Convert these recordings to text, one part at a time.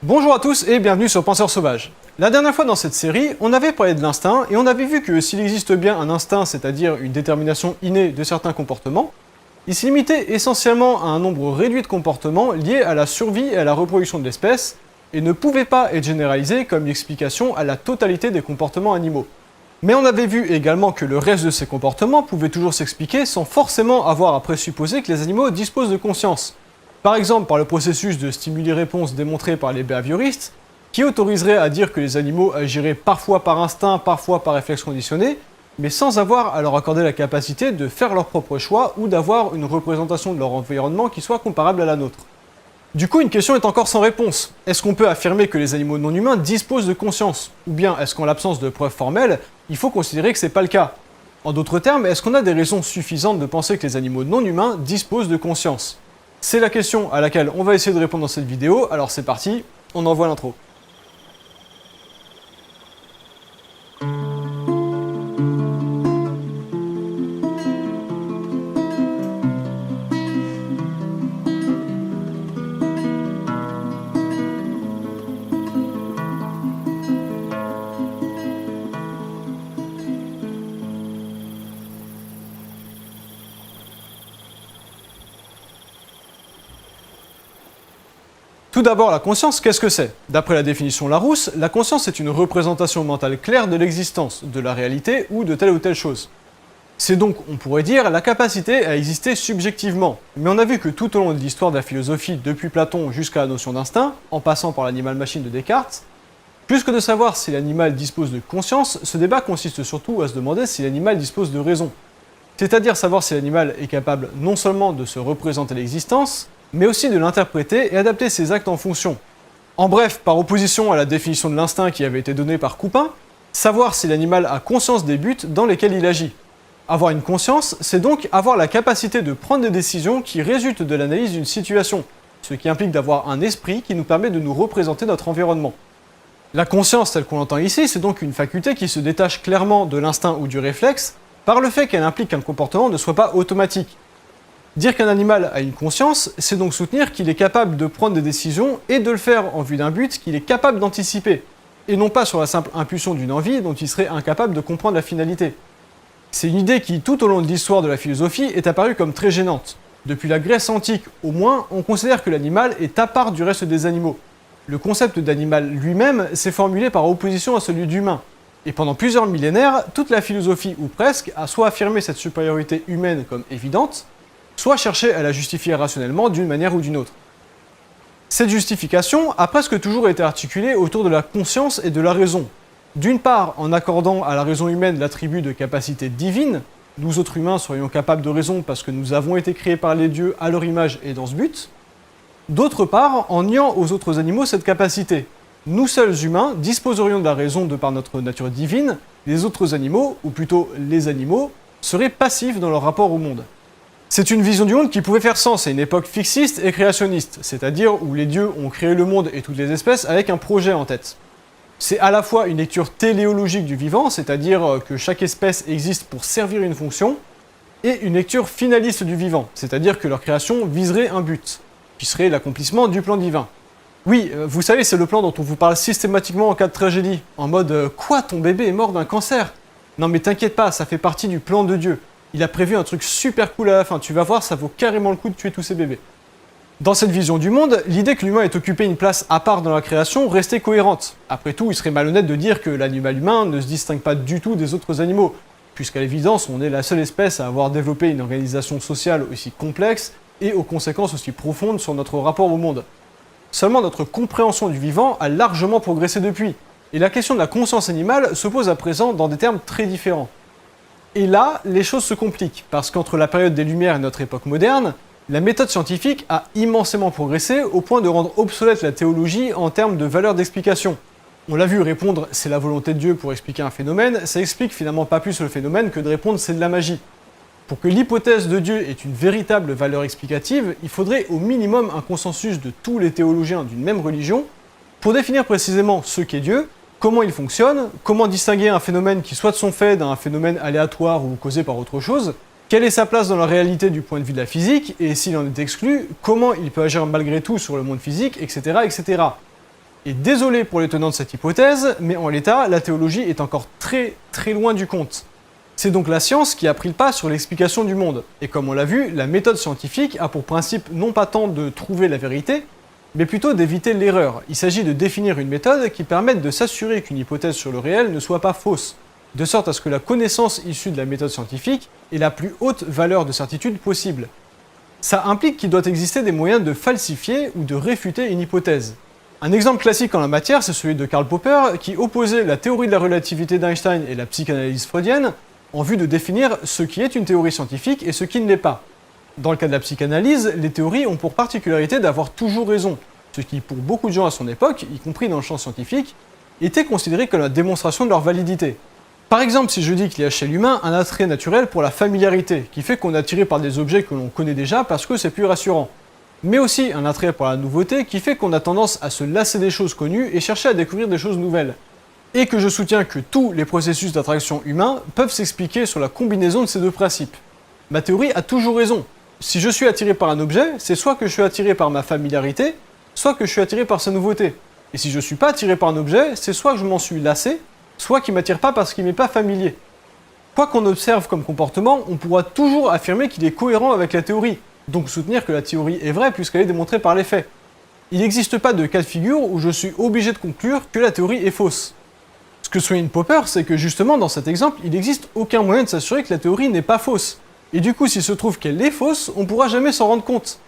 Bonjour à tous et bienvenue sur Penseurs Sauvages. La dernière fois dans cette série, on avait parlé de l'instinct et on avait vu que s'il existe bien un instinct, c'est-à-dire une détermination innée de certains comportements, il se limitait essentiellement à un nombre réduit de comportements liés à la survie et à la reproduction de l'espèce et ne pouvait pas être généralisé comme une explication à la totalité des comportements animaux. Mais on avait vu également que le reste de ces comportements pouvait toujours s'expliquer sans forcément avoir à présupposer que les animaux disposent de conscience. Par exemple par le processus de stimuli-réponse démontré par les behavioristes, qui autoriserait à dire que les animaux agiraient parfois par instinct, parfois par réflexe conditionné, mais sans avoir à leur accorder la capacité de faire leur propre choix ou d'avoir une représentation de leur environnement qui soit comparable à la nôtre. Du coup, une question est encore sans réponse. Est-ce qu'on peut affirmer que les animaux non humains disposent de conscience? Ou bien est-ce qu'en l'absence de preuves formelles, il faut considérer que c'est pas le cas? En d'autres termes, est-ce qu'on a des raisons suffisantes de penser que les animaux non humains disposent de conscience? C'est la question à laquelle on va essayer de répondre dans cette vidéo, alors c'est parti, on envoie l'intro. Tout d'abord, la conscience, qu'est-ce que c'est? D'après la définition Larousse, la conscience est une représentation mentale claire de l'existence, de la réalité ou de telle ou telle chose. C'est donc, on pourrait dire, la capacité à exister subjectivement. Mais on a vu que tout au long de l'histoire de la philosophie, depuis Platon jusqu'à la notion d'instinct, en passant par l'animal-machine de Descartes, plus que de savoir si l'animal dispose de conscience, ce débat consiste surtout à se demander si l'animal dispose de raison. C'est-à-dire savoir si l'animal est capable non seulement de se représenter l'existence, mais aussi de l'interpréter et adapter ses actes en fonction. En bref, par opposition à la définition de l'instinct qui avait été donnée par Coupein, savoir si l'animal a conscience des buts dans lesquels il agit. Avoir une conscience, c'est donc avoir la capacité de prendre des décisions qui résultent de l'analyse d'une situation, ce qui implique d'avoir un esprit qui nous permet de nous représenter notre environnement. La conscience telle qu'on l'entend ici, c'est donc une faculté qui se détache clairement de l'instinct ou du réflexe, par le fait qu'elle implique qu'un comportement ne soit pas automatique. Dire qu'un animal a une conscience, c'est donc soutenir qu'il est capable de prendre des décisions et de le faire en vue d'un but qu'il est capable d'anticiper, et non pas sur la simple impulsion d'une envie dont il serait incapable de comprendre la finalité. C'est une idée qui, tout au long de l'histoire de la philosophie, est apparue comme très gênante. Depuis la Grèce antique, au moins, on considère que l'animal est à part du reste des animaux. Le concept d'animal lui-même s'est formulé par opposition à celui d'humain. Et pendant plusieurs millénaires, toute la philosophie, ou presque, a soit affirmé cette supériorité humaine comme évidente, soit chercher à la justifier rationnellement d'une manière ou d'une autre. Cette justification a presque toujours été articulée autour de la conscience et de la raison. D'une part, en accordant à la raison humaine l'attribut de capacité divine, nous autres humains serions capables de raison parce que nous avons été créés par les dieux à leur image et dans ce but. D'autre part, en niant aux autres animaux cette capacité. Nous seuls humains disposerions de la raison de par notre nature divine, les autres animaux, ou plutôt les animaux, seraient passifs dans leur rapport au monde. C'est une vision du monde qui pouvait faire sens à une époque fixiste et créationniste, c'est-à-dire où les dieux ont créé le monde et toutes les espèces avec un projet en tête. C'est à la fois une lecture téléologique du vivant, c'est-à-dire que chaque espèce existe pour servir une fonction, et une lecture finaliste du vivant, c'est-à-dire que leur création viserait un but, qui serait l'accomplissement du plan divin. Oui, vous savez, c'est le plan dont on vous parle systématiquement en cas de tragédie, en mode « Quoi, ton bébé est mort d'un cancer ?» Non mais t'inquiète pas, ça fait partie du plan de Dieu. Il a prévu un truc super cool à la fin, tu vas voir, ça vaut carrément le coup de tuer tous ces bébés. Dans cette vision du monde, l'idée que l'humain ait occupé une place à part dans la création restait cohérente. Après tout, il serait malhonnête de dire que l'animal humain ne se distingue pas du tout des autres animaux, puisqu'à l'évidence, on est la seule espèce à avoir développé une organisation sociale aussi complexe et aux conséquences aussi profondes sur notre rapport au monde. Seulement notre compréhension du vivant a largement progressé depuis, et la question de la conscience animale se pose à présent dans des termes très différents. Et là, les choses se compliquent, parce qu'entre la période des Lumières et notre époque moderne, la méthode scientifique a immensément progressé au point de rendre obsolète la théologie en termes de valeur d'explication. On l'a vu répondre « c'est la volonté de Dieu pour expliquer un phénomène », ça explique finalement pas plus le phénomène que de répondre « c'est de la magie ». Pour que l'hypothèse de Dieu ait une véritable valeur explicative, il faudrait au minimum un consensus de tous les théologiens d'une même religion pour définir précisément ce qu'est Dieu, comment il fonctionne, comment distinguer un phénomène qui soit de son fait d'un phénomène aléatoire ou causé par autre chose, quelle est sa place dans la réalité du point de vue de la physique, et s'il en est exclu, comment il peut agir malgré tout sur le monde physique, etc. etc. Et désolé pour les tenants de cette hypothèse, mais en l'état, la théologie est encore très loin du compte. C'est donc la science qui a pris le pas sur l'explication du monde. Et comme on l'a vu, la méthode scientifique a pour principe non pas tant de trouver la vérité, mais plutôt d'éviter l'erreur. Il s'agit de définir une méthode qui permette de s'assurer qu'une hypothèse sur le réel ne soit pas fausse, de sorte à ce que la connaissance issue de la méthode scientifique ait la plus haute valeur de certitude possible. Ça implique qu'il doit exister des moyens de falsifier ou de réfuter une hypothèse. Un exemple classique en la matière, c'est celui de Karl Popper, qui opposait la théorie de la relativité d'Einstein et la psychanalyse freudienne en vue de définir ce qui est une théorie scientifique et ce qui ne l'est pas. Dans le cas de la psychanalyse, les théories ont pour particularité d'avoir toujours raison, ce qui pour beaucoup de gens à son époque, y compris dans le champ scientifique, était considéré comme la démonstration de leur validité. Par exemple, si je dis qu'il y a chez l'humain un attrait naturel pour la familiarité, qui fait qu'on est attiré par des objets que l'on connaît déjà parce que c'est plus rassurant, mais aussi un attrait pour la nouveauté qui fait qu'on a tendance à se lasser des choses connues et chercher à découvrir des choses nouvelles. Et que je soutiens que tous les processus d'attraction humains peuvent s'expliquer sur la combinaison de ces deux principes. Ma théorie a toujours raison. Si je suis attiré par un objet, c'est soit que je suis attiré par ma familiarité, soit que je suis attiré par sa nouveauté. Et si je ne suis pas attiré par un objet, c'est soit que je m'en suis lassé, soit qu'il ne m'attire pas parce qu'il m'est pas familier. Quoi qu'on observe comme comportement, on pourra toujours affirmer qu'il est cohérent avec la théorie, donc soutenir que la théorie est vraie puisqu'elle est démontrée par les faits. Il n'existe pas de cas de figure où je suis obligé de conclure que la théorie est fausse. Ce que souligne Popper, c'est que justement dans cet exemple, il n'existe aucun moyen de s'assurer que la théorie n'est pas fausse. Et du coup, s'il se trouve qu'elle est fausse, on ne pourra jamais s'en rendre compte.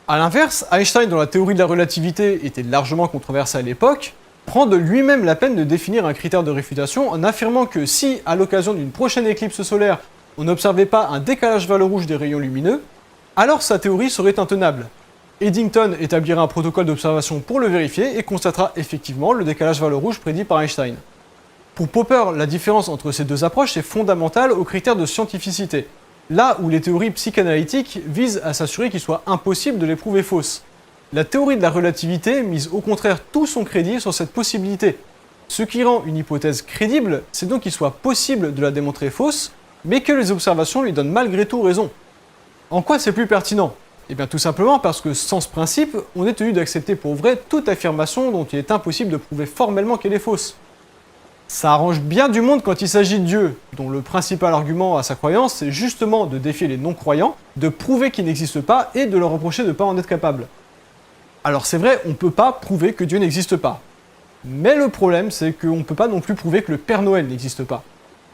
A l'inverse, Einstein, dont la théorie de la relativité était largement controversée à l'époque, prend de lui-même la peine de définir un critère de réfutation en affirmant que si, à l'occasion d'une prochaine éclipse solaire, on n'observait pas un décalage vers le rouge des rayons lumineux, alors sa théorie serait intenable. Eddington établira un protocole d'observation pour le vérifier et constatera effectivement le décalage vers le rouge prédit par Einstein. Pour Popper, la différence entre ces deux approches est fondamentale aux critères de scientificité, là où les théories psychanalytiques visent à s'assurer qu'il soit impossible de les prouver fausses. La théorie de la relativité mise au contraire tout son crédit sur cette possibilité. Ce qui rend une hypothèse crédible, c'est donc qu'il soit possible de la démontrer fausse, mais que les observations lui donnent malgré tout raison. En quoi c'est plus pertinent? Eh bien tout simplement parce que sans ce principe, on est tenu d'accepter pour vrai toute affirmation dont il est impossible de prouver formellement qu'elle est fausse. Ça arrange bien du monde quand il s'agit de Dieu, dont le principal argument à sa croyance, c'est justement de défier les non-croyants, de prouver qu'il n'existe pas et de leur reprocher de ne pas en être capable. Alors c'est vrai, on ne peut pas prouver que Dieu n'existe pas. Mais le problème, c'est qu'on ne peut pas non plus prouver que le Père Noël n'existe pas.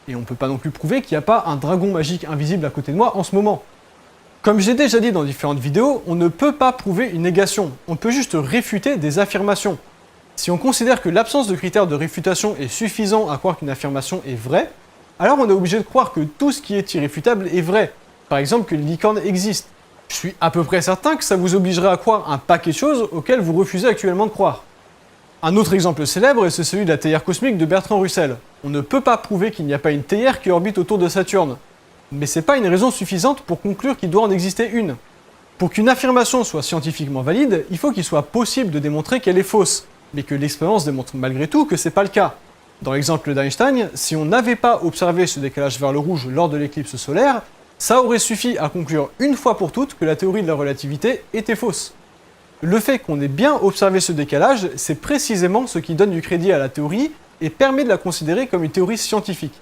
Et on ne peut pas non plus prouver qu'il n'y a pas un dragon magique invisible à côté de moi en ce moment. Comme j'ai déjà dit dans différentes vidéos, on ne peut pas prouver une négation, on peut juste réfuter des affirmations. Si on considère que l'absence de critères de réfutation est suffisant à croire qu'une affirmation est vraie, alors on est obligé de croire que tout ce qui est irréfutable est vrai. Par exemple que les licornes existent. Je suis à peu près certain que ça vous obligerait à croire un paquet de choses auxquelles vous refusez actuellement de croire. Un autre exemple célèbre, c'est celui de la théière cosmique de Bertrand Russell. On ne peut pas prouver qu'il n'y a pas une théière qui orbite autour de Saturne. Mais c'est pas une raison suffisante pour conclure qu'il doit en exister une. Pour qu'une affirmation soit scientifiquement valide, il faut qu'il soit possible de démontrer qu'elle est fausse, mais que l'expérience démontre malgré tout que c'est pas le cas. Dans l'exemple d'Einstein, si on n'avait pas observé ce décalage vers le rouge lors de l'éclipse solaire, ça aurait suffi à conclure une fois pour toutes que la théorie de la relativité était fausse. Le fait qu'on ait bien observé ce décalage, c'est précisément ce qui donne du crédit à la théorie et permet de la considérer comme une théorie scientifique.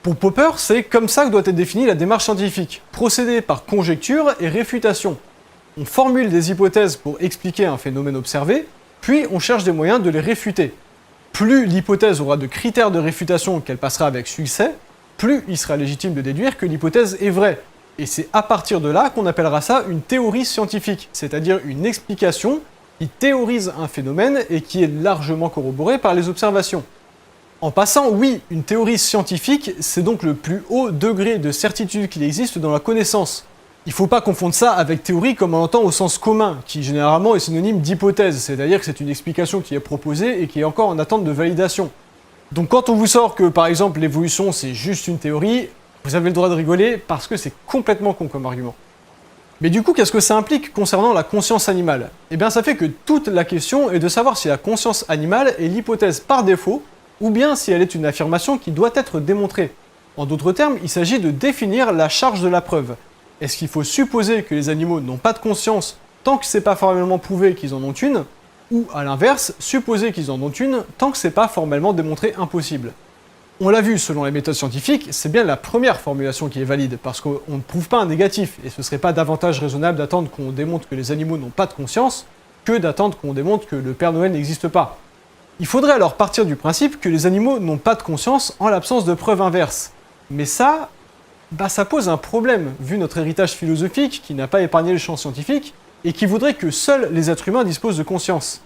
Pour Popper, c'est comme ça que doit être définie la démarche scientifique, procéder par conjecture et réfutation. On formule des hypothèses pour expliquer un phénomène observé, puis on cherche des moyens de les réfuter. Plus l'hypothèse aura de critères de réfutation qu'elle passera avec succès, plus il sera légitime de déduire que l'hypothèse est vraie. Et c'est à partir de là qu'on appellera ça une théorie scientifique, c'est-à-dire une explication qui théorise un phénomène et qui est largement corroborée par les observations. En passant, oui, une théorie scientifique, c'est donc le plus haut degré de certitude qu'il existe dans la connaissance. Il ne faut pas confondre ça avec théorie comme on l'entend au sens commun, qui généralement est synonyme d'hypothèse, c'est-à-dire que c'est une explication qui est proposée et qui est encore en attente de validation. Donc quand on vous sort que par exemple l'évolution c'est juste une théorie, vous avez le droit de rigoler parce que c'est complètement con comme argument. Mais du coup, qu'est-ce que ça implique concernant la conscience animale? Eh bien ça fait que toute la question est de savoir si la conscience animale est l'hypothèse par défaut, ou bien si elle est une affirmation qui doit être démontrée. En d'autres termes, il s'agit de définir la charge de la preuve. Est-ce qu'il faut supposer que les animaux n'ont pas de conscience tant que c'est pas formellement prouvé qu'ils en ont une, ou à l'inverse, supposer qu'ils en ont une tant que c'est pas formellement démontré impossible. On l'a vu, selon les méthodes scientifiques, c'est bien la première formulation qui est valide, parce qu'on ne prouve pas un négatif, et ce serait pas davantage raisonnable d'attendre qu'on démontre que les animaux n'ont pas de conscience, que d'attendre qu'on démontre que le Père Noël n'existe pas. Il faudrait alors partir du principe que les animaux n'ont pas de conscience en l'absence de preuves inverses. Mais ça, ça pose un problème, vu notre héritage philosophique qui n'a pas épargné le champ scientifique, et qui voudrait que seuls les êtres humains disposent de conscience.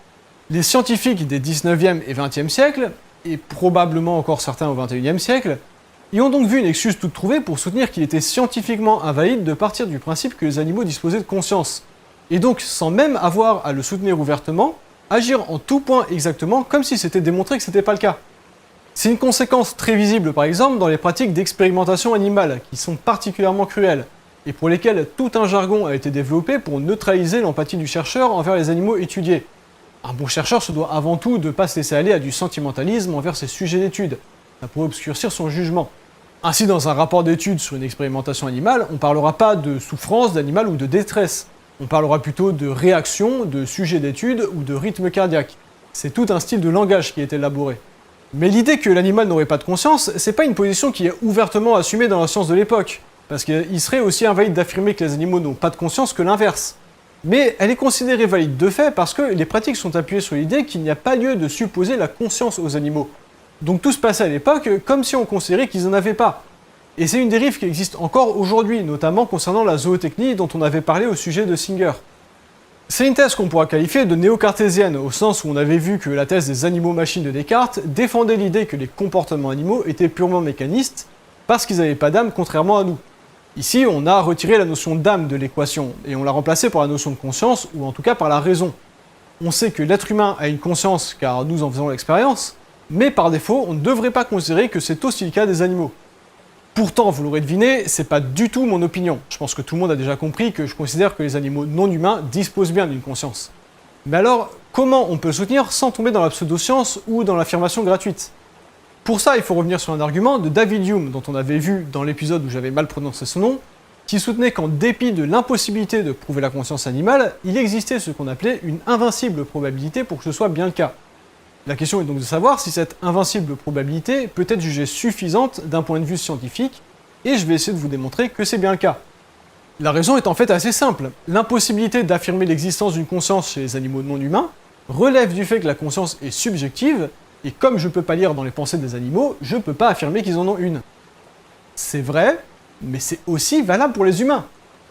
Les scientifiques des 19e et 20e siècles, et probablement encore certains au 21e siècle, y ont donc vu une excuse toute trouvée pour soutenir qu'il était scientifiquement invalide de partir du principe que les animaux disposaient de conscience. Et donc, sans même avoir à le soutenir ouvertement, agir en tout point exactement comme si c'était démontré que c'était pas le cas. C'est une conséquence très visible par exemple dans les pratiques d'expérimentation animale, qui sont particulièrement cruelles, et pour lesquelles tout un jargon a été développé pour neutraliser l'empathie du chercheur envers les animaux étudiés. Un bon chercheur se doit avant tout de ne pas se laisser aller à du sentimentalisme envers ses sujets d'étude. Ça pourrait obscurcir son jugement. Ainsi, dans un rapport d'étude sur une expérimentation animale, on ne parlera pas de souffrance d'animal ou de détresse. On parlera plutôt de réaction, de sujet d'étude ou de rythme cardiaque. C'est tout un style de langage qui est élaboré. Mais l'idée que l'animal n'aurait pas de conscience, c'est pas une position qui est ouvertement assumée dans la science de l'époque, parce qu'il serait aussi invalide d'affirmer que les animaux n'ont pas de conscience que l'inverse. Mais elle est considérée valide de fait parce que les pratiques sont appuyées sur l'idée qu'il n'y a pas lieu de supposer la conscience aux animaux. Donc tout se passait à l'époque comme si on considérait qu'ils n'en avaient pas. Et c'est une dérive qui existe encore aujourd'hui, notamment concernant la zootechnie dont on avait parlé au sujet de Singer. C'est une thèse qu'on pourra qualifier de néo-cartésienne, au sens où on avait vu que la thèse des animaux-machines de Descartes défendait l'idée que les comportements animaux étaient purement mécanistes, parce qu'ils n'avaient pas d'âme contrairement à nous. Ici, on a retiré la notion d'âme de l'équation, et on l'a remplacée par la notion de conscience, ou en tout cas par la raison. On sait que l'être humain a une conscience, car nous en faisons l'expérience, mais par défaut, on ne devrait pas considérer que c'est aussi le cas des animaux. Pourtant, vous l'aurez deviné, c'est pas du tout mon opinion. Je pense que tout le monde a déjà compris que je considère que les animaux non humains disposent bien d'une conscience. Mais alors, comment on peut le soutenir sans tomber dans la pseudo-science ou dans l'affirmation gratuite ? Pour ça, il faut revenir sur un argument de David Hume, dont on avait vu dans l'épisode où j'avais mal prononcé son nom, qui soutenait qu'en dépit de l'impossibilité de prouver la conscience animale, il existait ce qu'on appelait une invincible probabilité pour que ce soit bien le cas. La question est donc de savoir si cette invincible probabilité peut être jugée suffisante d'un point de vue scientifique, et je vais essayer de vous démontrer que c'est bien le cas. La raison est en fait assez simple. L'impossibilité d'affirmer l'existence d'une conscience chez les animaux non humains relève du fait que la conscience est subjective, et comme je peux pas lire dans les pensées des animaux, je peux pas affirmer qu'ils en ont une. C'est vrai, mais c'est aussi valable pour les humains.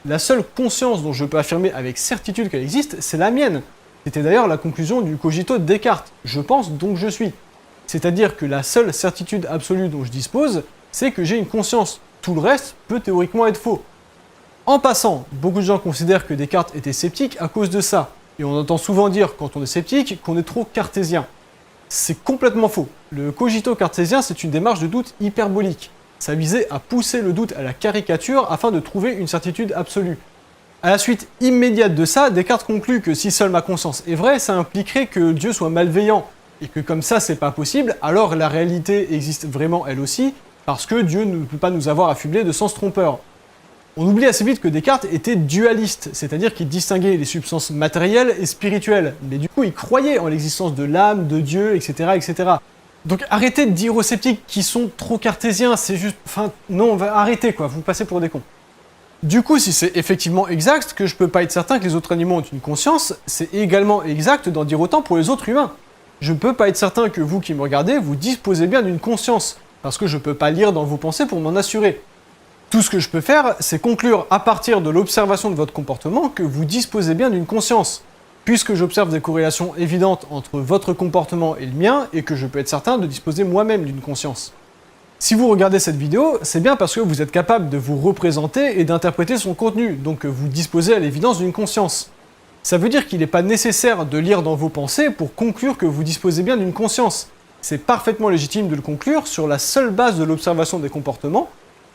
La seule conscience dont je peux affirmer avec certitude qu'elle existe, c'est la mienne. C'était d'ailleurs la conclusion du cogito de Descartes. Je pense donc je suis. C'est-à-dire que la seule certitude absolue dont je dispose, c'est que j'ai une conscience. Tout le reste peut théoriquement être faux. En passant, beaucoup de gens considèrent que Descartes était sceptique à cause de ça. Et on entend souvent dire, quand on est sceptique, qu'on est trop cartésien. C'est complètement faux. Le cogito cartésien, c'est une démarche de doute hyperbolique. Ça visait à pousser le doute à la caricature afin de trouver une certitude absolue. À la suite immédiate de ça, Descartes conclut que si seule ma conscience est vraie, ça impliquerait que Dieu soit malveillant, et que comme ça c'est pas possible, alors la réalité existe vraiment elle aussi, parce que Dieu ne peut pas nous avoir affublés de sens trompeur. On oublie assez vite que Descartes était dualiste, c'est-à-dire qu'il distinguait les substances matérielles et spirituelles, mais du coup il croyait en l'existence de l'âme, de Dieu, etc., etc. Donc arrêtez de dire aux sceptiques qui sont trop cartésiens, c'est juste... Enfin, non, arrêtez quoi, vous passez pour des cons. Du coup, si c'est effectivement exact que je peux pas être certain que les autres animaux ont une conscience, c'est également exact d'en dire autant pour les autres humains. Je peux pas être certain que vous qui me regardez, vous disposez bien d'une conscience, parce que je peux pas lire dans vos pensées pour m'en assurer. Tout ce que je peux faire, c'est conclure à partir de l'observation de votre comportement que vous disposez bien d'une conscience, puisque j'observe des corrélations évidentes entre votre comportement et le mien, et que je peux être certain de disposer moi-même d'une conscience. Si vous regardez cette vidéo, c'est bien parce que vous êtes capable de vous représenter et d'interpréter son contenu, donc vous disposez à l'évidence d'une conscience. Ça veut dire qu'il n'est pas nécessaire de lire dans vos pensées pour conclure que vous disposez bien d'une conscience. C'est parfaitement légitime de le conclure sur la seule base de l'observation des comportements,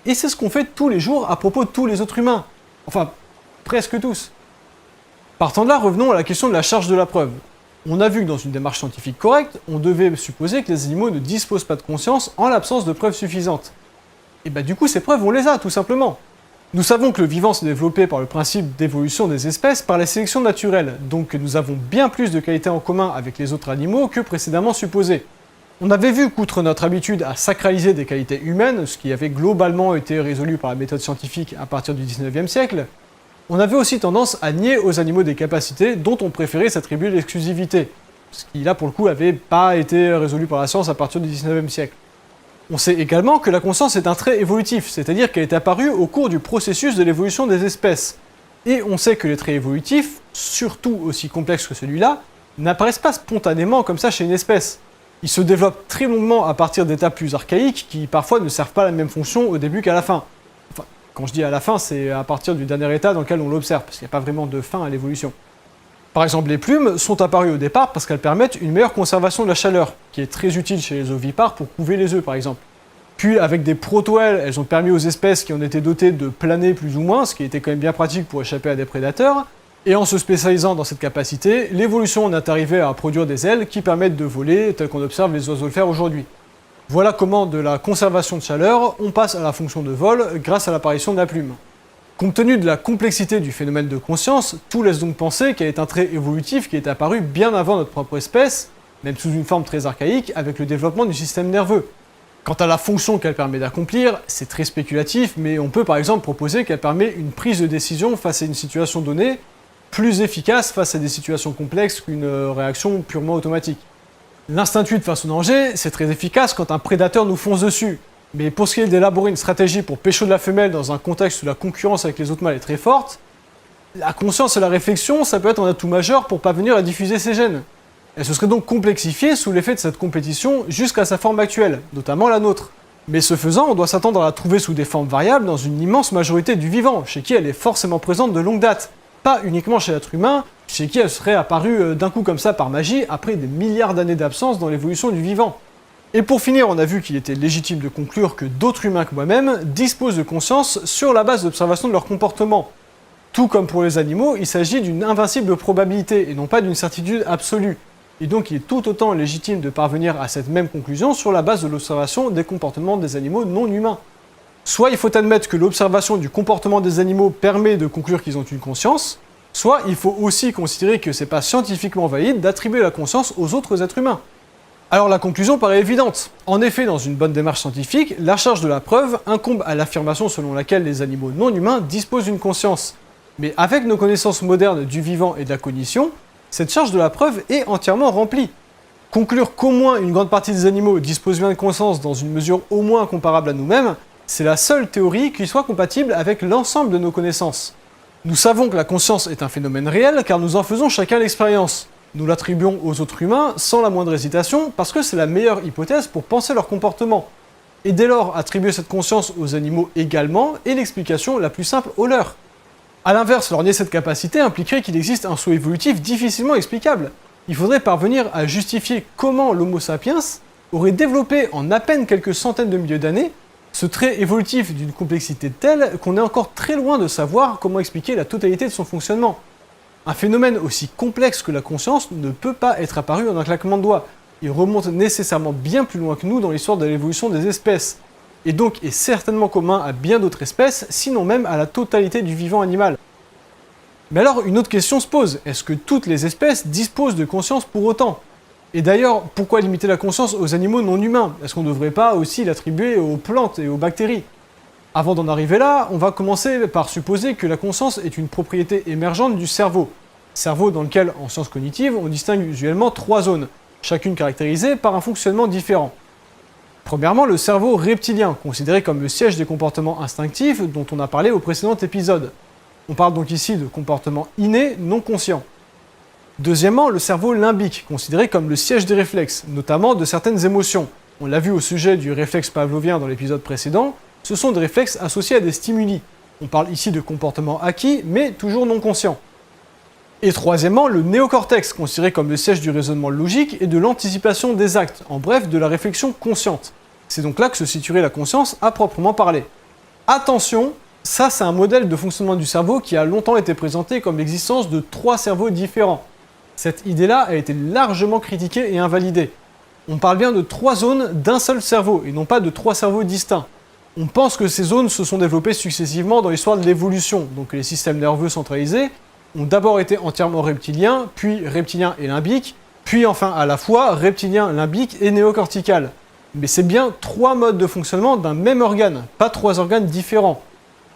et c'est ce qu'on fait tous les jours à propos de tous les autres humains. Enfin, presque tous. Partant de là, revenons à la question de la charge de la preuve. On a vu que dans une démarche scientifique correcte, on devait supposer que les animaux ne disposent pas de conscience en l'absence de preuves suffisantes. Et bah du coup, ces preuves, on les a, tout simplement. Nous savons que le vivant s'est développé par le principe d'évolution des espèces par la sélection naturelle, donc que nous avons bien plus de qualités en commun avec les autres animaux que précédemment supposé. On avait vu qu'outre notre habitude à sacraliser des qualités humaines, ce qui avait globalement été résolu par la méthode scientifique à partir du 19e siècle, on avait aussi tendance à nier aux animaux des capacités dont on préférait s'attribuer l'exclusivité, ce qui là pour le coup n'avait pas été résolu par la science à partir du 19e siècle. On sait également que la conscience est un trait évolutif, c'est-à-dire qu'elle est apparue au cours du processus de l'évolution des espèces. Et on sait que les traits évolutifs, surtout aussi complexes que celui-là, n'apparaissent pas spontanément comme ça chez une espèce. Ils se développent très longuement à partir d'étapes plus archaïques qui parfois ne servent pas la même fonction au début qu'à la fin. Enfin, quand je dis à la fin, c'est à partir du dernier état dans lequel on l'observe, parce qu'il n'y a pas vraiment de fin à l'évolution. Par exemple, les plumes sont apparues au départ parce qu'elles permettent une meilleure conservation de la chaleur, qui est très utile chez les ovipares pour couver les œufs par exemple. Puis avec des protoèles, elles ont permis aux espèces qui en étaient dotées de planer plus ou moins, ce qui était quand même bien pratique pour échapper à des prédateurs. Et en se spécialisant dans cette capacité, l'évolution en est arrivée à produire des ailes qui permettent de voler, tel qu'on observe les oiseaux le faire aujourd'hui. Voilà comment de la conservation de chaleur, on passe à la fonction de vol grâce à l'apparition de la plume. Compte tenu de la complexité du phénomène de conscience, tout laisse donc penser qu'elle est un trait évolutif qui est apparu bien avant notre propre espèce, même sous une forme très archaïque, avec le développement du système nerveux. Quant à la fonction qu'elle permet d'accomplir, c'est très spéculatif, mais on peut par exemple proposer qu'elle permet une prise de décision face à une situation donnée, plus efficace face à des situations complexes qu'une réaction purement automatique. L'instinct de face au danger, c'est très efficace quand un prédateur nous fonce dessus. Mais pour ce qui est d'élaborer une stratégie pour pécho de la femelle dans un contexte où la concurrence avec les autres mâles est très forte, la conscience et la réflexion, ça peut être un atout majeur pour parvenir à diffuser ses gènes. Elle se serait donc complexifiée sous l'effet de cette compétition jusqu'à sa forme actuelle, notamment la nôtre. Mais ce faisant, on doit s'attendre à la trouver sous des formes variables dans une immense majorité du vivant, chez qui elle est forcément présente de longue date. Pas uniquement chez l'être humain, chez qui elle serait apparue d'un coup comme ça par magie après des milliards d'années d'absence dans l'évolution du vivant. Et pour finir, on a vu qu'il était légitime de conclure que d'autres humains que moi-même disposent de conscience sur la base d'observation de leur comportement. Tout comme pour les animaux, il s'agit d'une invincible probabilité et non pas d'une certitude absolue. Et donc il est tout autant légitime de parvenir à cette même conclusion sur la base de l'observation des comportements des animaux non humains. Soit il faut admettre que l'observation du comportement des animaux permet de conclure qu'ils ont une conscience, soit il faut aussi considérer que c'est pas scientifiquement valide d'attribuer la conscience aux autres êtres humains. Alors la conclusion paraît évidente. En effet, dans une bonne démarche scientifique, la charge de la preuve incombe à l'affirmation selon laquelle les animaux non humains disposent d'une conscience. Mais avec nos connaissances modernes du vivant et de la cognition, cette charge de la preuve est entièrement remplie. Conclure qu'au moins une grande partie des animaux disposent bien de conscience dans une mesure au moins comparable à nous-mêmes, c'est la seule théorie qui soit compatible avec l'ensemble de nos connaissances. Nous savons que la conscience est un phénomène réel car nous en faisons chacun l'expérience. Nous l'attribuons aux autres humains sans la moindre hésitation parce que c'est la meilleure hypothèse pour penser leur comportement. Et dès lors, attribuer cette conscience aux animaux également est l'explication la plus simple au leur. A l'inverse, leur nier cette capacité impliquerait qu'il existe un saut évolutif difficilement explicable. Il faudrait parvenir à justifier comment l'Homo sapiens aurait développé en à peine quelques centaines de milliers d'années ce trait évolutif d'une complexité telle qu'on est encore très loin de savoir comment expliquer la totalité de son fonctionnement. Un phénomène aussi complexe que la conscience ne peut pas être apparu en un claquement de doigts. Il remonte nécessairement bien plus loin que nous dans l'histoire de l'évolution des espèces, et donc est certainement commun à bien d'autres espèces, sinon même à la totalité du vivant animal. Mais alors, une autre question se pose, est-ce que toutes les espèces disposent de conscience pour autant? Et d'ailleurs, pourquoi limiter la conscience aux animaux non humains? Est-ce qu'on ne devrait pas aussi l'attribuer aux plantes et aux bactéries? Avant d'en arriver là, on va commencer par supposer que la conscience est une propriété émergente du cerveau. Cerveau dans lequel, en sciences cognitives, on distingue usuellement 3 zones, chacune caractérisée par un fonctionnement différent. Premièrement, le cerveau reptilien, considéré comme le siège des comportements instinctifs dont on a parlé au précédent épisode. On parle donc ici de comportements innés, non conscients. Deuxièmement, le cerveau limbique, considéré comme le siège des réflexes, notamment de certaines émotions. On l'a vu au sujet du réflexe pavlovien dans l'épisode précédent, ce sont des réflexes associés à des stimuli. On parle ici de comportements acquis, mais toujours non conscients. Et troisièmement, le néocortex, considéré comme le siège du raisonnement logique et de l'anticipation des actes, en bref, de la réflexion consciente. C'est donc là que se situerait la conscience à proprement parler. Attention, ça c'est un modèle de fonctionnement du cerveau qui a longtemps été présenté comme l'existence de 3 cerveaux différents. Cette idée-là a été largement critiquée et invalidée. On parle bien de 3 zones d'un seul cerveau, et non pas de 3 cerveaux distincts. On pense que ces zones se sont développées successivement dans l'histoire de l'évolution, donc les systèmes nerveux centralisés ont d'abord été entièrement reptiliens, puis reptiliens et limbiques, puis enfin à la fois reptilien, limbique et néocortical. Mais c'est bien 3 modes de fonctionnement d'un même organe, pas 3 organes différents.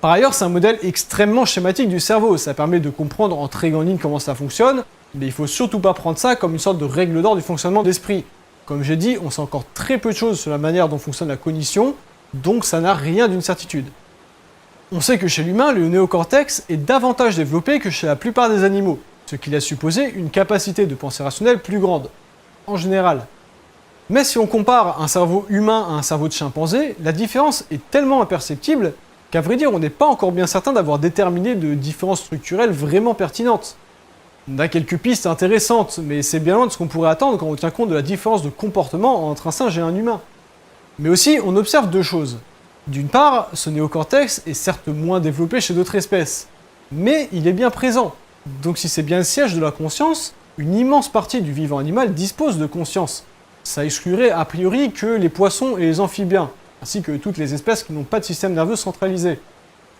Par ailleurs, c'est un modèle extrêmement schématique du cerveau, ça permet de comprendre en très grande ligne comment ça fonctionne, mais il faut surtout pas prendre ça comme une sorte de règle d'or du fonctionnement d'esprit. Comme j'ai dit, on sait encore très peu de choses sur la manière dont fonctionne la cognition, donc ça n'a rien d'une certitude. On sait que chez l'humain, le néocortex est davantage développé que chez la plupart des animaux, ce qui laisse supposer une capacité de pensée rationnelle plus grande, en général. Mais si on compare un cerveau humain à un cerveau de chimpanzé, la différence est tellement imperceptible qu'à vrai dire, on n'est pas encore bien certain d'avoir déterminé de différences structurelles vraiment pertinentes. On a quelques pistes intéressantes, mais c'est bien loin de ce qu'on pourrait attendre quand on tient compte de la différence de comportement entre un singe et un humain. Mais aussi, on observe 2 choses. D'une part, ce néocortex est certes moins développé chez d'autres espèces, mais il est bien présent. Donc si c'est bien le siège de la conscience, une immense partie du vivant animal dispose de conscience. Ça exclurait a priori que les poissons et les amphibiens, ainsi que toutes les espèces qui n'ont pas de système nerveux centralisé.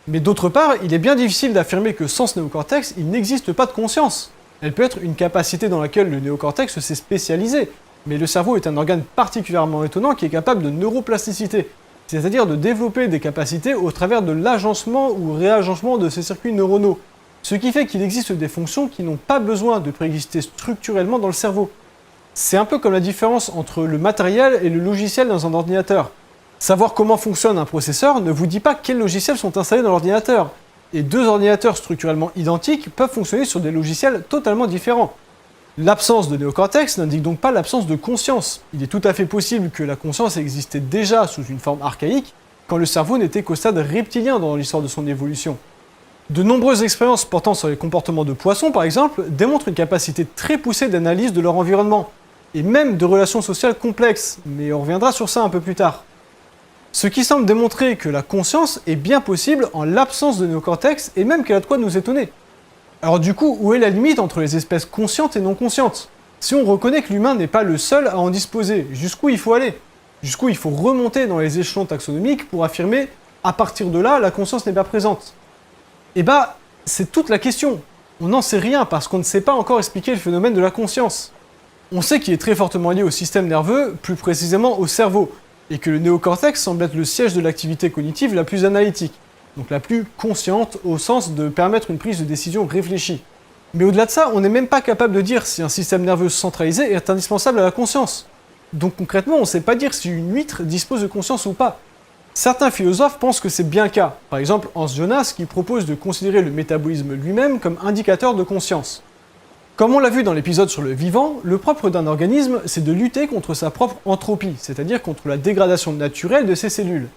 Mais d'autre part, il est bien difficile d'affirmer que sans ce néocortex, il n'existe pas de conscience. Elle peut être une capacité dans laquelle le néocortex s'est spécialisé, mais le cerveau est un organe particulièrement étonnant qui est capable de neuroplasticité, c'est-à-dire de développer des capacités au travers de l'agencement ou réagencement de ses circuits neuronaux, ce qui fait qu'il existe des fonctions qui n'ont pas besoin de préexister structurellement dans le cerveau. C'est un peu comme la différence entre le matériel et le logiciel dans un ordinateur. Savoir comment fonctionne un processeur ne vous dit pas quels logiciels sont installés dans l'ordinateur, et 2 ordinateurs structurellement identiques peuvent fonctionner sur des logiciels totalement différents. L'absence de néocortex n'indique donc pas l'absence de conscience. Il est tout à fait possible que la conscience existait déjà sous une forme archaïque, quand le cerveau n'était qu'au stade reptilien dans l'histoire de son évolution. De nombreuses expériences portant sur les comportements de poissons, par exemple, démontrent une capacité très poussée d'analyse de leur environnement, et même de relations sociales complexes, mais on reviendra sur ça un peu plus tard. Ce qui semble démontrer que la conscience est bien possible en l'absence de néocortex, et même qu'elle a de quoi nous étonner. Alors du coup, où est la limite entre les espèces conscientes et non conscientes? Si on reconnaît que l'humain n'est pas le seul à en disposer, jusqu'où il faut aller? Jusqu'où il faut remonter dans les échelons taxonomiques pour affirmer « à partir de là, la conscience n'est pas présente ». Eh bah, c'est toute la question. On n'en sait rien parce qu'on ne sait pas encore expliquer le phénomène de la conscience. On sait qu'il est très fortement lié au système nerveux, plus précisément au cerveau, et que le néocortex semble être le siège de l'activité cognitive la plus analytique, donc la plus consciente au sens de permettre une prise de décision réfléchie. Mais au-delà de ça, on n'est même pas capable de dire si un système nerveux centralisé est indispensable à la conscience. Donc concrètement, on ne sait pas dire si une huître dispose de conscience ou pas. Certains philosophes pensent que c'est bien le cas, par exemple Hans Jonas qui propose de considérer le métabolisme lui-même comme indicateur de conscience. Comme on l'a vu dans l'épisode sur le vivant, le propre d'un organisme, c'est de lutter contre sa propre entropie, c'est-à-dire contre la dégradation naturelle de ses cellules.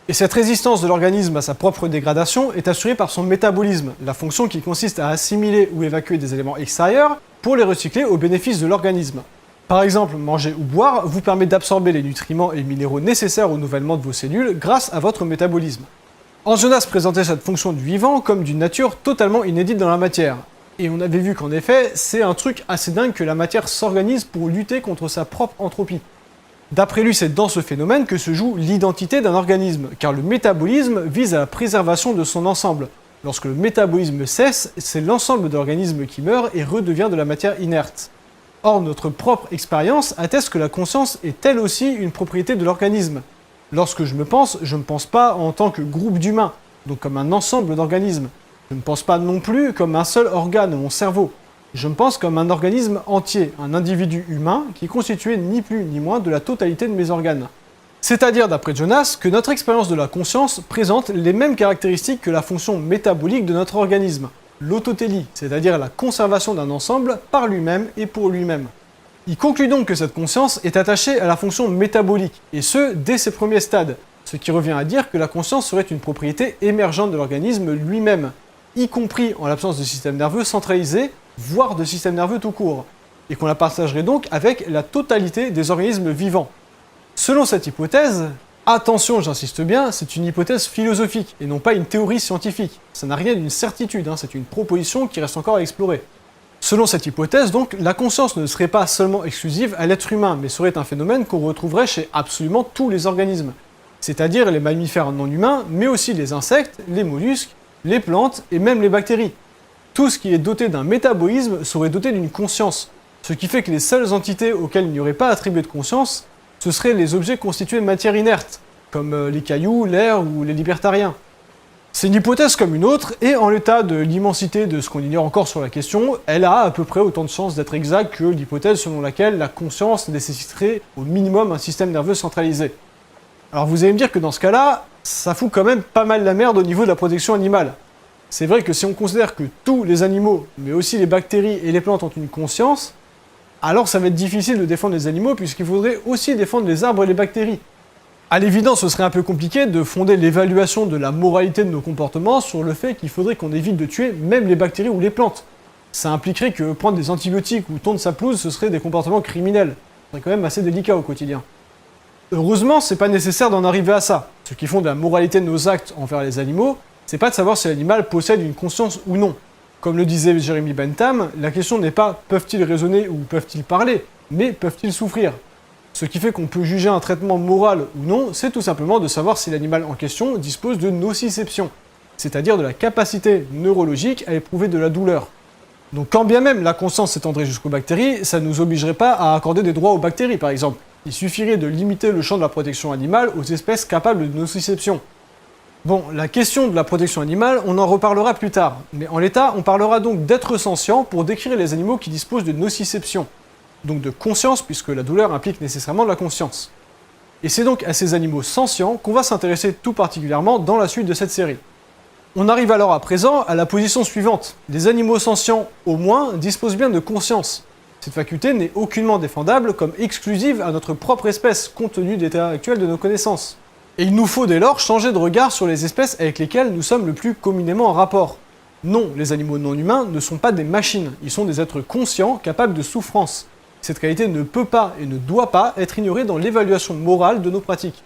Et cette résistance de l'organisme à sa propre dégradation est assurée par son métabolisme, la fonction qui consiste à assimiler ou évacuer des éléments extérieurs pour les recycler au bénéfice de l'organisme. Par exemple, manger ou boire vous permet d'absorber les nutriments et minéraux nécessaires au renouvellement de vos cellules grâce à votre métabolisme. Hans Jonas présentait cette fonction du vivant comme d'une nature totalement inédite dans la matière. Et on avait vu qu'en effet, c'est un truc assez dingue que la matière s'organise pour lutter contre sa propre entropie. D'après lui, c'est dans ce phénomène que se joue l'identité d'un organisme, car le métabolisme vise à la préservation de son ensemble. Lorsque le métabolisme cesse, c'est l'ensemble de l'organisme qui meurt et redevient de la matière inerte. Or, notre propre expérience atteste que la conscience est elle aussi une propriété de l'organisme. Lorsque je me pense pas en tant que groupe d'humains, donc comme un ensemble d'organismes. Je ne pense pas non plus comme un seul organe, mon cerveau. Je me pense comme un organisme entier, un individu humain qui est constitué ni plus ni moins de la totalité de mes organes. C'est-à-dire, d'après Jonas, que notre expérience de la conscience présente les mêmes caractéristiques que la fonction métabolique de notre organisme, l'autotélie, c'est-à-dire la conservation d'un ensemble par lui-même et pour lui-même. Il conclut donc que cette conscience est attachée à la fonction métabolique, et ce, dès ses premiers stades, ce qui revient à dire que la conscience serait une propriété émergente de l'organisme lui-même, y compris en l'absence de système nerveux centralisé, voire de système nerveux tout court, et qu'on la partagerait donc avec la totalité des organismes vivants. Selon cette hypothèse, attention, j'insiste bien, c'est une hypothèse philosophique, et non pas une théorie scientifique. Ça n'a rien d'une certitude, c'est une proposition qui reste encore à explorer. Selon cette hypothèse, donc, la conscience ne serait pas seulement exclusive à l'être humain, mais serait un phénomène qu'on retrouverait chez absolument tous les organismes. c'est-à-dire les mammifères non humains, mais aussi les insectes, les mollusques, les plantes et même les bactéries. Tout ce qui est doté d'un métabolisme serait doté d'une conscience, ce qui fait que les seules entités auxquelles il n'y aurait pas attribué de conscience, ce seraient les objets constitués de matière inerte, comme les cailloux, l'air ou les libertariens. C'est une hypothèse comme une autre, et en l'état de l'immensité de ce qu'on ignore encore sur la question, elle a à peu près autant de chances d'être exacte que l'hypothèse selon laquelle la conscience nécessiterait au minimum un système nerveux centralisé. Alors vous allez me dire que dans ce cas-là, ça fout quand même pas mal la merde au niveau de la protection animale. C'est vrai que si on considère que tous les animaux, mais aussi les bactéries et les plantes ont une conscience, alors ça va être difficile de défendre les animaux puisqu'il faudrait aussi défendre les arbres et les bactéries. À l'évidence, ce serait un peu compliqué de fonder l'évaluation de la moralité de nos comportements sur le fait qu'il faudrait qu'on évite de tuer même les bactéries ou les plantes. Ça impliquerait que prendre des antibiotiques ou tondre sa pelouse, ce serait des comportements criminels. Ce serait quand même assez délicat au quotidien. Heureusement, c'est pas nécessaire d'en arriver à ça. Ce qui fonde la moralité de nos actes envers les animaux, c'est pas de savoir si l'animal possède une conscience ou non. Comme le disait Jeremy Bentham, la question n'est pas peuvent-ils raisonner ou peuvent-ils parler, mais peuvent-ils souffrir. Ce qui fait qu'on peut juger un traitement moral ou non, c'est tout simplement de savoir si l'animal en question dispose de nociception, c'est-à-dire de la capacité neurologique à éprouver de la douleur. Donc quand bien même la conscience s'étendrait jusqu'aux bactéries, ça ne nous obligerait pas à accorder des droits aux bactéries par exemple. Il suffirait de limiter le champ de la protection animale aux espèces capables de nociception. Bon, la question de la protection animale, on en reparlera plus tard, mais en l'état, on parlera donc d'êtres sentients pour décrire les animaux qui disposent de nociception, donc de conscience puisque la douleur implique nécessairement de la conscience. Et c'est donc à ces animaux sentients qu'on va s'intéresser tout particulièrement dans la suite de cette série. On arrive alors à présent à la position suivante. Les animaux sentients, au moins, disposent bien de conscience. Cette faculté n'est aucunement défendable comme exclusive à notre propre espèce, compte tenu de l'état actuel de nos connaissances. Et il nous faut dès lors changer de regard sur les espèces avec lesquelles nous sommes le plus communément en rapport. Non, les animaux non humains ne sont pas des machines, ils sont des êtres conscients, capables de souffrance. Cette qualité ne peut pas et ne doit pas être ignorée dans l'évaluation morale de nos pratiques.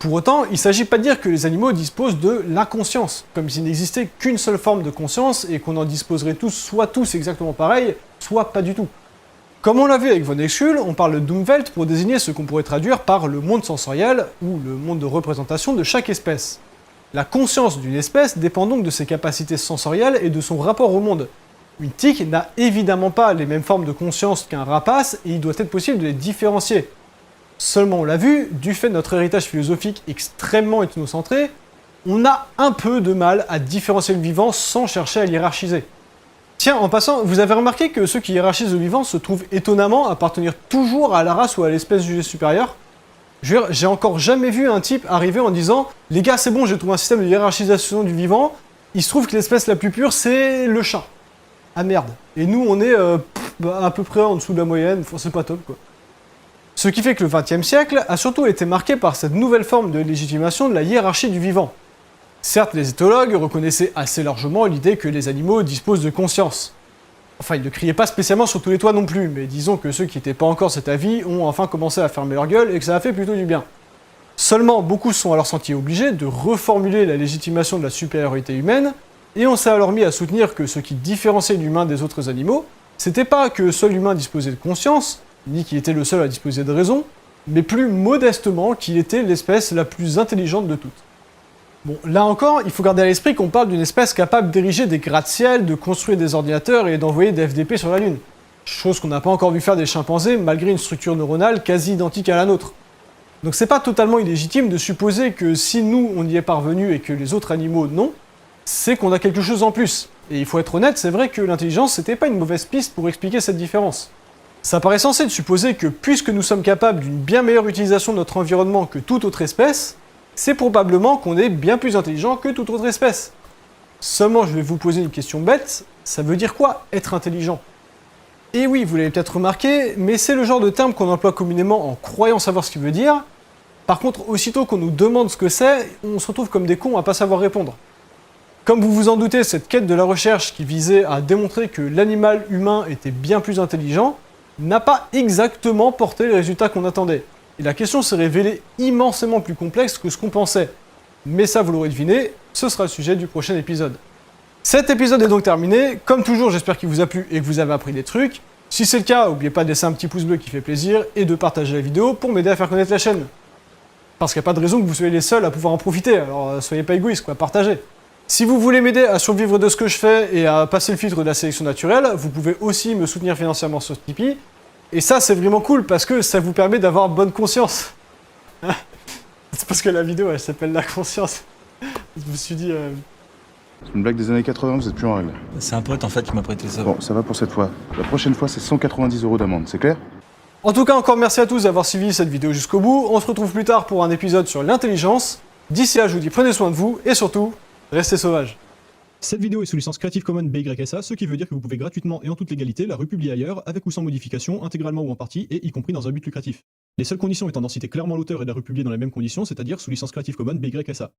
Pour autant, il ne s'agit pas de dire que les animaux disposent de l'inconscience, comme s'il n'existait qu'une seule forme de conscience et qu'on en disposerait tous exactement pareil, soit pas du tout. Comme on l'a vu avec von Eschul, on parle d'Umwelt pour désigner ce qu'on pourrait traduire par le monde sensoriel ou le monde de représentation de chaque espèce. La conscience d'une espèce dépend donc de ses capacités sensorielles et de son rapport au monde. Une tique n'a évidemment pas les mêmes formes de conscience qu'un rapace et il doit être possible de les différencier. Seulement on l'a vu, du fait de notre héritage philosophique extrêmement ethnocentré, on a un peu de mal à différencier le vivant sans chercher à l'hiérarchiser. Tiens, en passant, vous avez remarqué que ceux qui hiérarchisent le vivant se trouvent étonnamment appartenir toujours à la race ou à l'espèce jugée supérieure. Je veux dire, j'ai encore jamais vu un type arriver en disant « Les gars, c'est bon, j'ai trouvé un système de hiérarchisation du vivant, il se trouve que l'espèce la plus pure, c'est le chat. » Ah merde. Et nous, on est à peu près en dessous de la moyenne, enfin, c'est pas top, quoi. Ce qui fait que le XXe siècle a surtout été marqué par cette nouvelle forme de légitimation de la hiérarchie du vivant. Certes, les éthologues reconnaissaient assez largement l'idée que les animaux disposent de conscience. Enfin, ils ne criaient pas spécialement sur tous les toits non plus, mais disons que ceux qui n'étaient pas encore cet avis ont enfin commencé à fermer leur gueule et que ça a fait plutôt du bien. Seulement, beaucoup se sont alors sentis obligés de reformuler la légitimation de la supériorité humaine, et on s'est alors mis à soutenir que ce qui différenciait l'humain des autres animaux, c'était pas que seul l'humain disposait de conscience, ni qu'il était le seul à disposer de raison, mais plus modestement qu'il était l'espèce la plus intelligente de toutes. Bon, là encore, il faut garder à l'esprit qu'on parle d'une espèce capable d'ériger des gratte-ciel, de construire des ordinateurs et d'envoyer des FDP sur la Lune. Chose qu'on n'a pas encore vu faire des chimpanzés malgré une structure neuronale quasi identique à la nôtre. Donc c'est pas totalement illégitime de supposer que si nous on y est parvenu et que les autres animaux non, c'est qu'on a quelque chose en plus. Et il faut être honnête, c'est vrai que l'intelligence c'était pas une mauvaise piste pour expliquer cette différence. Ça paraît censé de supposer que puisque nous sommes capables d'une bien meilleure utilisation de notre environnement que toute autre espèce, c'est probablement qu'on est bien plus intelligent que toute autre espèce. Seulement, je vais vous poser une question bête, ça veut dire quoi, être intelligent? Et oui, vous l'avez peut-être remarqué, mais c'est le genre de terme qu'on emploie communément en croyant savoir ce qu'il veut dire. Par contre, aussitôt qu'on nous demande ce que c'est, on se retrouve comme des cons à pas savoir répondre. Comme vous vous en doutez, cette quête de la recherche qui visait à démontrer que l'animal humain était bien plus intelligent, n'a pas exactement porté les résultats qu'on attendait. Et la question s'est révélée immensément plus complexe que ce qu'on pensait. Mais ça, vous l'aurez deviné, ce sera le sujet du prochain épisode. Cet épisode est donc terminé. Comme toujours, j'espère qu'il vous a plu et que vous avez appris des trucs. Si c'est le cas, n'oubliez pas de laisser un petit pouce bleu qui fait plaisir et de partager la vidéo pour m'aider à faire connaître la chaîne. Parce qu'il n'y a pas de raison que vous soyez les seuls à pouvoir en profiter, alors soyez pas égoïstes, quoi, partagez. Si vous voulez m'aider à survivre de ce que je fais et à passer le filtre de la sélection naturelle, vous pouvez aussi me soutenir financièrement sur Tipeee. Et ça, c'est vraiment cool parce que ça vous permet d'avoir bonne conscience. C'est parce que la vidéo, elle s'appelle La conscience. Je me suis dit... C'est une blague des années 80, vous êtes plus en règle. C'est un pote en fait qui m'a prêté ça. Bon, ça va pour cette fois. La prochaine fois, c'est 190 € d'amende, c'est clair? En tout cas, encore merci à tous d'avoir suivi cette vidéo jusqu'au bout. On se retrouve plus tard pour un épisode sur l'intelligence. D'ici là, je vous dis prenez soin de vous et surtout, restez sauvages. Cette vidéo est sous licence Creative Commons BYSA, ce qui veut dire que vous pouvez gratuitement et en toute légalité la republier ailleurs, avec ou sans modification, intégralement ou en partie, et y compris dans un but lucratif. Les seules conditions étant d'en citer clairement l'auteur et de la republier dans les mêmes conditions, c'est-à-dire sous licence Creative Commons BYSA.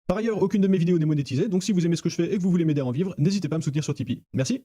Par ailleurs, aucune de mes vidéos n'est monétisée, donc si vous aimez ce que je fais et que vous voulez m'aider à en vivre, n'hésitez pas à me soutenir sur Tipeee. Merci.